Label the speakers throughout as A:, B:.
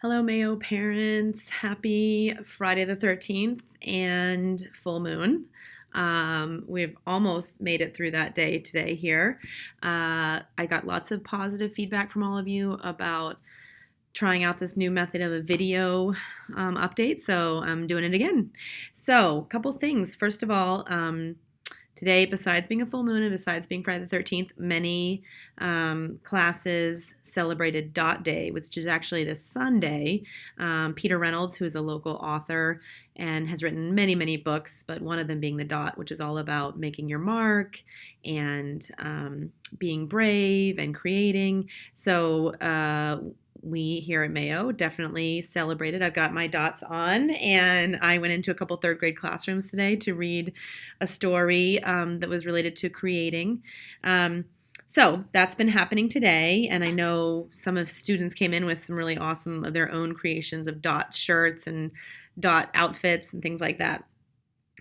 A: Hello, Mayo parents. Happy Friday the 13th and full moon. We've almost made it through that day today here. I got lots of positive feedback from all of you about trying out this new method of a video update, so I'm doing it again. So, a couple things. First of all, today, besides being a full moon and besides being Friday the 13th, many classes celebrated Dot Day, which is actually this Sunday. Peter Reynolds, who is a local author and has written many, many books, but one of them being The Dot, which is all about making your mark and being brave and creating. So, we here at Mayo definitely celebrated. I've got my dots on, and I went into a couple third grade classrooms today to read a story that was related to creating. So that's been happening today, and I know some of students came in with some really awesome of their own creations of dot shirts and dot outfits and things like that.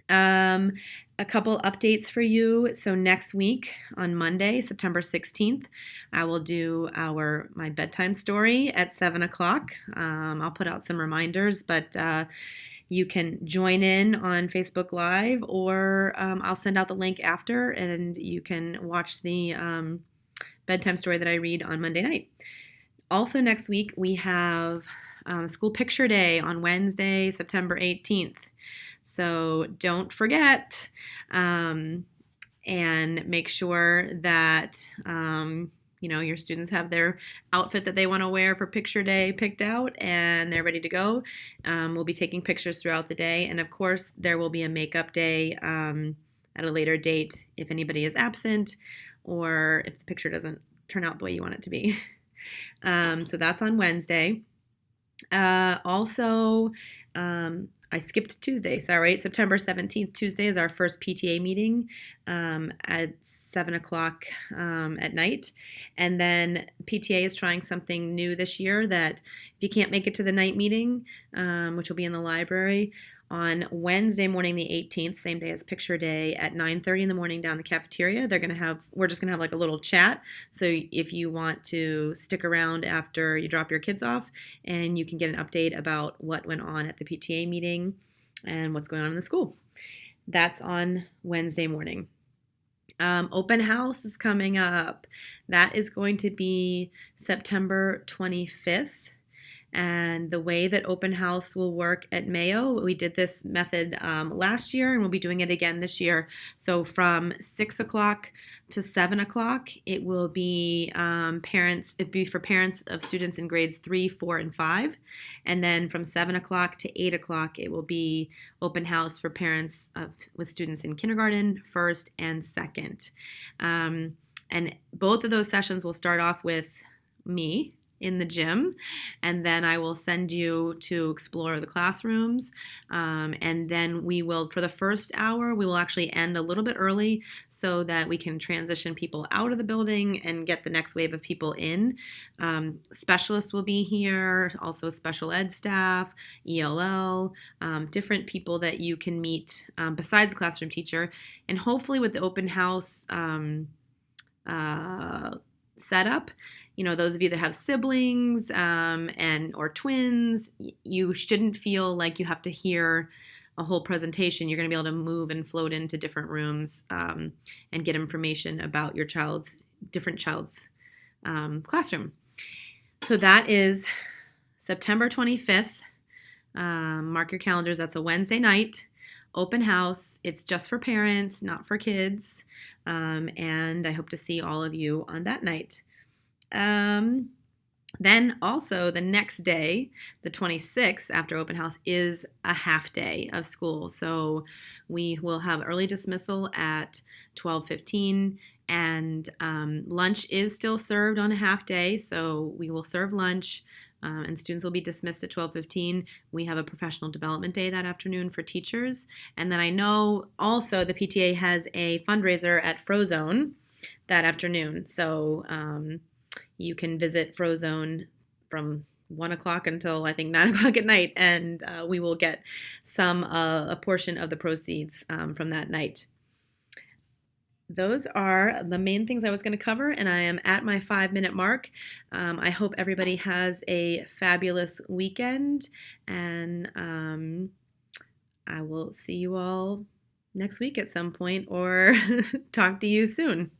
A: Um, a couple updates for you. So next week on Monday, September 16th, I will do my bedtime story at 7 o'clock. I'll put out some reminders, but you can join in on Facebook Live, or I'll send out the link after, and you can watch the bedtime story that I read on Monday night. Also next week, we have School Picture Day on Wednesday, September 18th. So don't forget, and make sure that your students have their outfit that they want to wear for picture day picked out and they're ready to go. We'll be taking pictures throughout the day, and of course there will be a makeup day at a later date if anybody is absent or if the picture doesn't turn out the way you want it to be. So that's on Wednesday. Also, I skipped Tuesday. Sorry, September 17th, Tuesday is our first PTA meeting at 7 o'clock at night. And then PTA is trying something new this year that if you can't make it to the night meeting, which will be in the library, on Wednesday morning, the 18th, same day as Picture Day, at 9:30 in the morning down in the cafeteria, we're just gonna have like a little chat. So if you want to stick around after you drop your kids off, and you can get an update about what went on at the PTA meeting and what's going on in the school. That's on Wednesday morning. Open house is coming up. That is going to be September 25th. And the way that open house will work at Mayo, we did this method last year, and we'll be doing it again this year. So from 6 o'clock to 7 o'clock, it will be it'd be for parents of students in grades 3, 4, and 5. And then from 7 o'clock to 8 o'clock, it will be open house for parents with students in kindergarten, first, and second. And both of those sessions will start off with me in the gym, and then I will send you to explore the classrooms, and then we will, for the first hour, we will actually end a little bit early so that we can transition people out of the building and get the next wave of people in. Specialists will be here, also special ed staff, ELL, different people that you can meet besides the classroom teacher, and hopefully with the open house setup, those of you that have siblings or twins, you shouldn't feel like you have to hear a whole presentation. You're going to be able to move and float into different rooms and get information about your different child's classroom. So that is September 25th. Mark your calendars. That's a Wednesday night. Open house. It's just for parents, not for kids. And I hope to see all of you on that night. Then also the next day, the 26th, after open house, is a half day of school. So we will have early dismissal at 12:15, and lunch is still served on a half day. So we will serve lunch, and students will be dismissed at 12:15. We have a professional development day that afternoon for teachers. And then I know also the PTA has a fundraiser at Frozone that afternoon. So you can visit Frozone from 1 o'clock until I think 9 o'clock at night, and we will get a portion of the proceeds from that night. those are the main things I was going to cover, and I am at my 5 minute mark. I hope everybody has a fabulous weekend, and I will see you all next week at some point or talk to you soon.